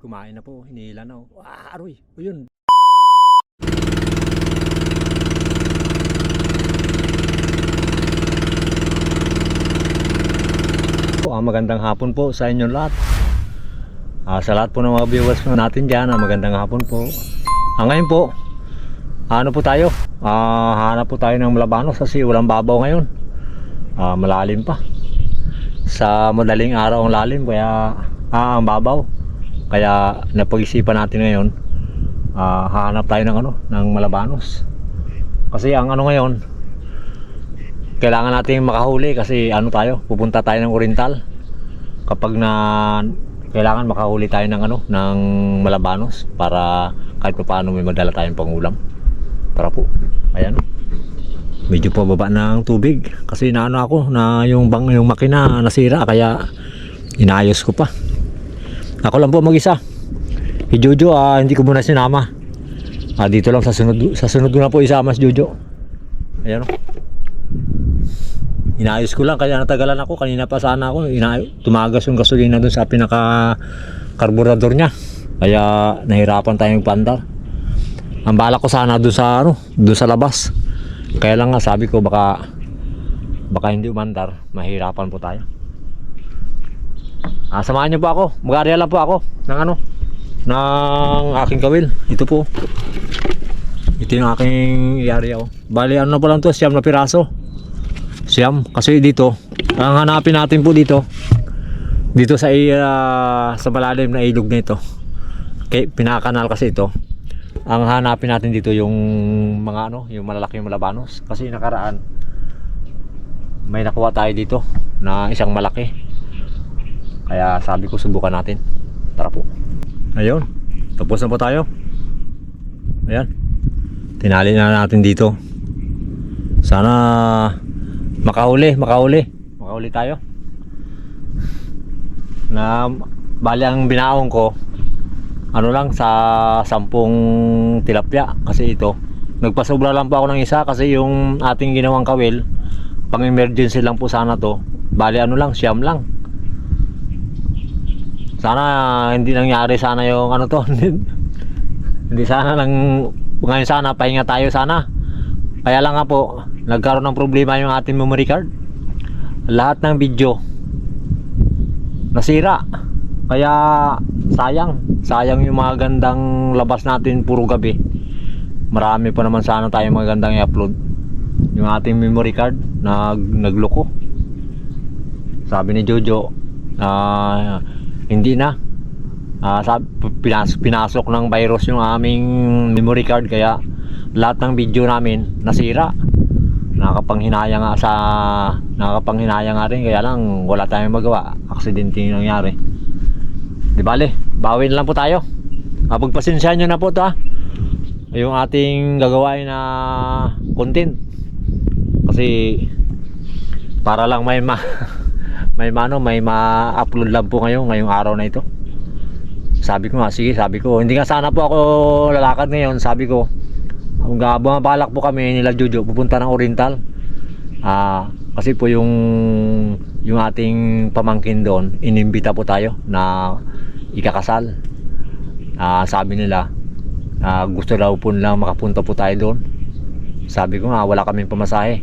kumain na po, hinihila na. Aroy, o yun. Magandang hapon po sa inyong lahat. Sa lahat po ng mga viewers natin dyan, magandang hapon po. Ngayon po, ano po tayo? Hanap po tayo ng malabanos kasi walang babaw ngayon. Malalim pa. Sa madaling araw ang lalim, kaya ang babaw. Kaya napag-isipan natin ngayon, hahanap tayo ng ng malabanos. Kasi ang ngayon, kailangan nating makahuli kasi pupunta tayo ng Oriental. Kapag kailangan makahuli tayo ng malabanos para kahit paano may madala tayong pangulam. Tara po. Ayan. Medyo pababa ng tubig kasi na yung makina nasira kaya inayos ko pa. Ako lang po mag-isa. Si Jojo hindi ko muna sinama. Dito lang sa sunod ko na po isama si Jojo. Ayan o. Inayos ko lang kaya natagalan ako. Kanina pa sana ako tumagas yung gasolina dun sa pinaka karburador niya. Kaya nahirapan tayong pandar. Ang balak ko sana dun sa labas. Kaya lang nga sabi ko baka hindi umandar, mahirapan po tayo. Samahan niyo po ako. Mag-area lang po ako ng aking kawil. Ito po. Ito yung aking area oh. Bali na po lang to, 9 na piraso. 9 kasi dito, ang hanapin natin po dito sa malalim na ilog nito. Okay, pinakanal kasi ito. Ang hanapin natin dito yung mga yung malalaking malabanos kasi nakaraan may nakuha tayo dito na isang malaki. Kaya sabi ko subukan natin. Tara po. Ayun, tapos na po tayo. Ayan, tinali na natin dito. Sana makahuli tayo. Na bali ang binaong ko lang sa 10 tilapia kasi ito nagpasobra lang po ako ng isa kasi yung ating ginawang kawil pang emergency lang po sana to. Bali 9 lang. Sana hindi nangyari sana yung hindi sana ngayon sana pahinga tayo sana. Kaya lang nga po nagkaroon ng problema yung ating memory card. Lahat ng video nasira. Kaya sayang yung mga gandang labas natin puro gabi. Marami pa naman sana tayong mga gandang i-upload. Yung ating memory card nagloko. Sabi ni Jojo hindi na. Pinasok ng virus yung aming memory card kaya lahat ng video namin nasira. Nakakapanghinaya nga rin kaya lang wala tayong magawa. Aksidente yung nangyari. Di bale, bawin lang po tayo. Pagpasensyahan nyo na po ito yung ating gagawain na content. Kasi para lang may ma-upload lang po ngayong araw na ito. Sabi ko hindi nga sana po ako lalakad ngayon. Sabi ko bumabalak po kami nila Jojo pupunta ng Oriental. Kasi po yung ating pamangkin doon inimbita po tayo na ikakasal. Sabi nila gusto daw po lang makapunta po tayo doon. Sabi ko nga wala kaming pamasahe.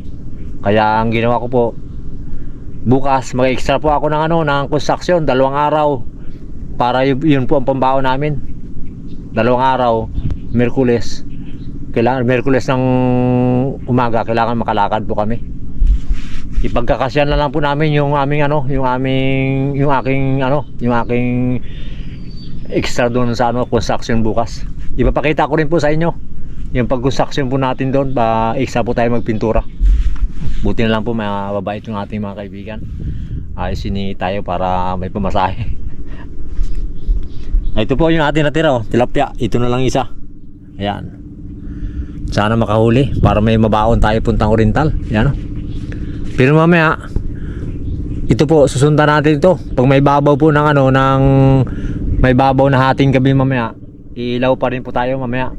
Kaya ang ginawa ko po bukas mag-extra po ako ng construction 2 araw para yun po ang pambaon namin. 2 araw, Miyerkules ng umaga kailangan makalakad po kami. Ipagkakasyan na lang po namin yung aking extra doon sa construction bukas. Ipapakita ko rin po sa inyo yung pag-construction po natin doon. Extra po tayo magpintura. Buti na lang po mababait yung ating mga kaibigan. Sini tayo para may pamasahe. Ito po yung ating natira tilapia. Ito na lang isa. Ayan. Sana makahuli para may mabaon tayo puntang Oriental. Ayan Pero mamaya ito po susundan natin ito. Pag may babaw po may babaw na hating gabi mamaya, ilaw pa rin po tayo mamaya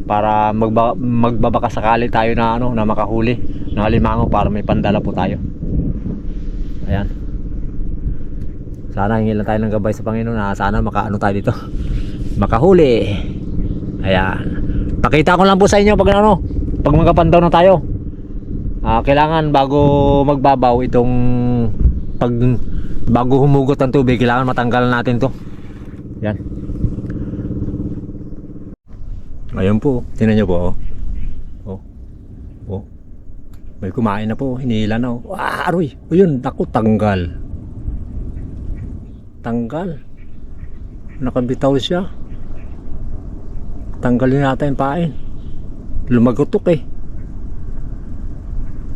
para magbabaka sakali tayo na makahuli ng alimango para may pandala po tayo. Ayan. Sana hingi lang tayo ng gabay sa Panginoon na sana makaano tayo dito. makahuli. Ayan. Pakita ko lang po sa inyo pag ano, pag magkapandaw na tayo. Kailangan bago magbabaw itong bago humugot ang tubig, kailangan matanggalan natin to. Yan. Ayun po, tingnan nyo po. Oh. May kumain na po, hinihila na. Aroy, yun, naku, tanggal. Nakabitaw siya. Tanggalin natin yung pain. Lumagutok eh.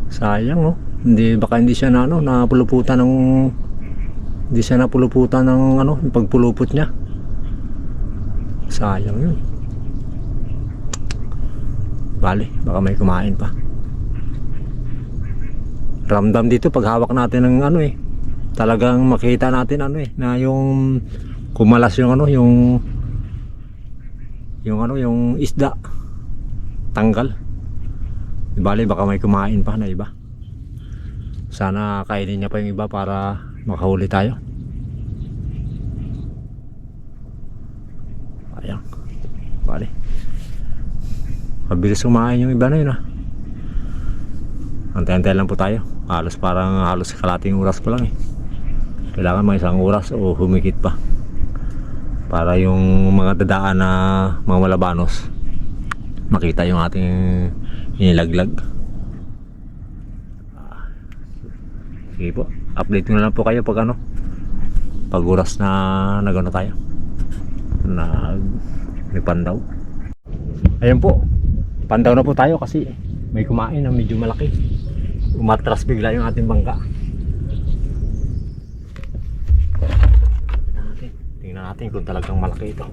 Sayang, oh. Baka hindi siya na napuluputan ng yung pagpulupot niya. Sayang yun. Bale, baka may kumain pa. Ramdam dito pag hawak natin ng talagang makita natin na yung kumalas yung yung isda. Tanggal. Bale, baka may kumain pa na iba. Sana kainin niya pa yung iba para makahuli tayo. Ayan. Bale. Mabilis kumain yung iba na yun. Antay-antay lang po tayo. Halos kalating oras pa lang eh. Kailangan mga isang oras o humigit pa para yung mga dadaan na mga malabanos makita yung ating inilaglag. Sige po, update na lang po kayo pag pag oras na tayo may pandaw. Ayun po, pandaw na po tayo kasi may kumain na medyo malaki. Umatras bigla yung ating bangka. Tingnan natin kung talagang malaki ito.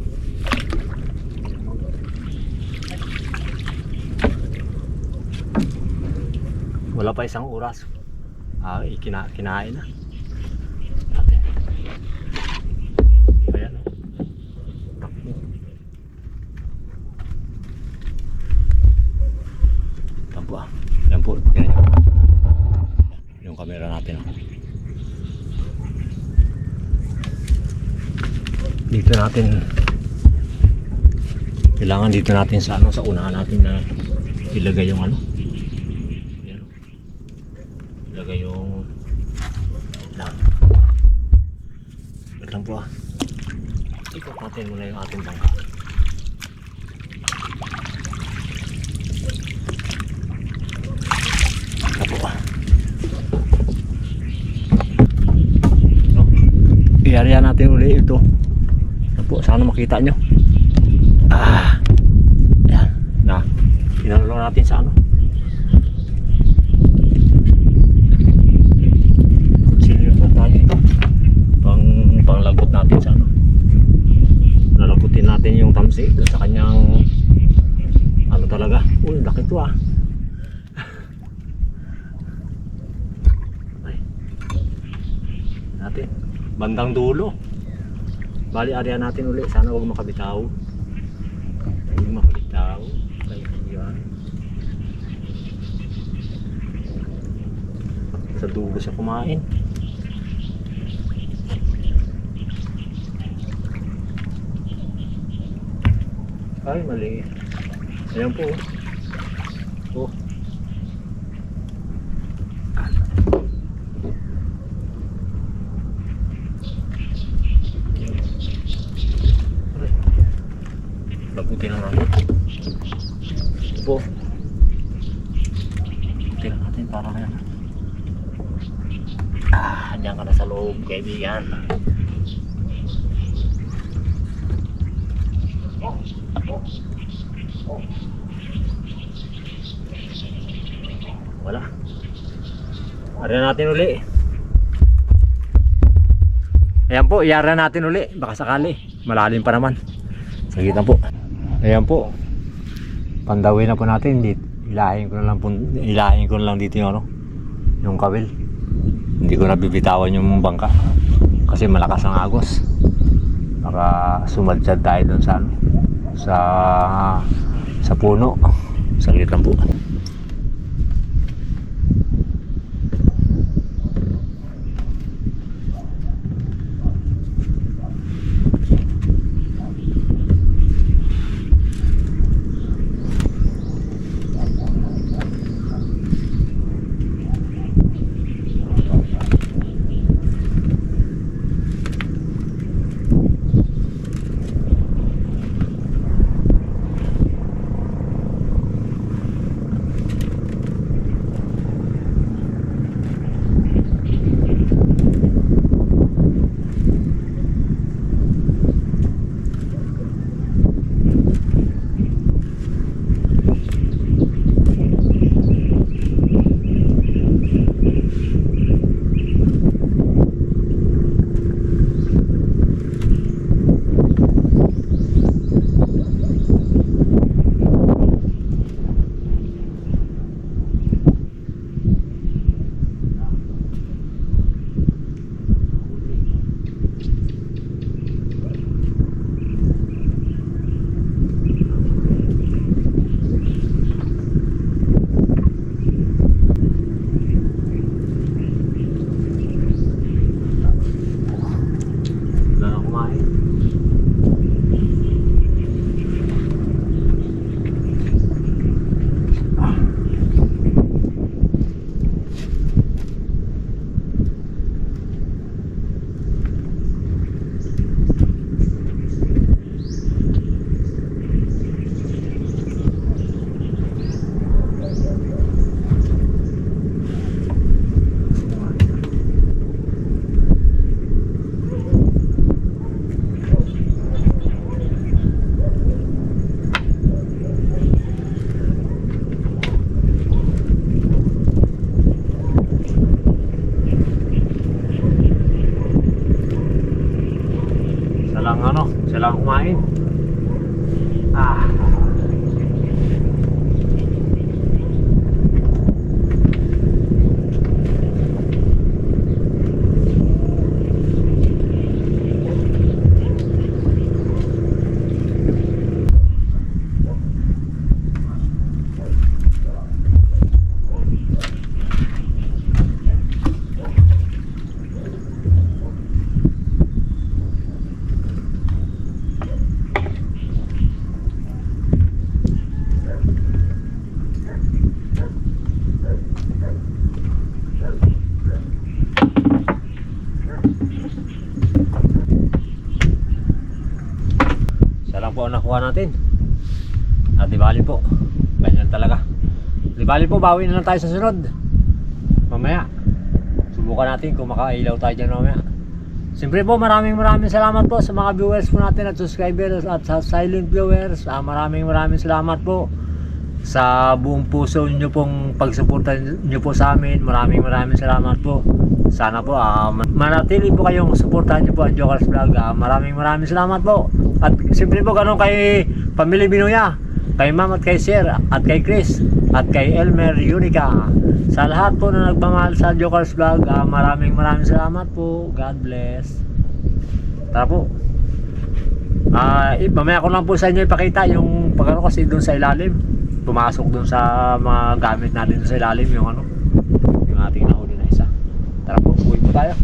Wala pa isang oras. Kinain na. Natin. Ayan. Takbo. Tampo. Yan po. Yan yung camera natin. Dito natin kailangan dito natin sa unahan natin na ilagay yung ilagay yung lang po ikot natin muna yung ating bangka. I-area natin uli ito. Po, sana makita nyo. Yan. Pinanulong natin sa sinilipot natin ito. Panglagot natin sa lalagutin natin yung tamsi doon sa kanyang talaga. Laki ito Ay. Natin. Bandang dulo. Bali, area natin ulit. Sana huwag makabitaw. Huwag makabitaw. Ayan. Sa dulo siya kumain. Ay, mali. Ayan po. Oh. Labutin na natin. Po. Labutin na natin para na. Diyan ka na sa loob, kaibigan. Wala. Ari natin uli. Ayan po, iara natin uli. Baka sakali. Malalim pa naman. Sige na po. Ayan po. Pandawin na po natin. Ilahin ko na lang dito yung kawil. Hindi ko na bibitawan yung bangka. Kasi malakas ang agos. Baka sumadjad tayo dun sa puno. Saglit lang po. kumain. Ah. Siya lang po ang nakuha natin. At di bali po, ganyan talaga. Di bali po, bawi na lang tayo sa sunod. Mamaya subukan natin kung makailaw tayo dyan mamaya. Siyempre po, maraming salamat po sa mga viewers po natin at subscribers at sa silent viewers. Maraming salamat po sa buong puso nyo pong pagsuporta nyo po sa amin. Maraming salamat po. Sana po manatili po kayong suportahan nyo po ang Jokers Vlog. Maraming salamat po. At siyempre po ganun kay Pamilya Binuya, kay Ma'am at kay Sir at kay Chris at kay Elmer Unica. Sa lahat po na nagmamahal sa Jokers Vlog, maraming salamat po. God bless. Tara po. Mamaya ko lang po sa inyo ipakita yung pagano kasi doon sa ilalim. Pumasok doon sa mga gamit natin doon sa ilalim yung yung ating nahuli na isa. Tara po, uwi po tayo.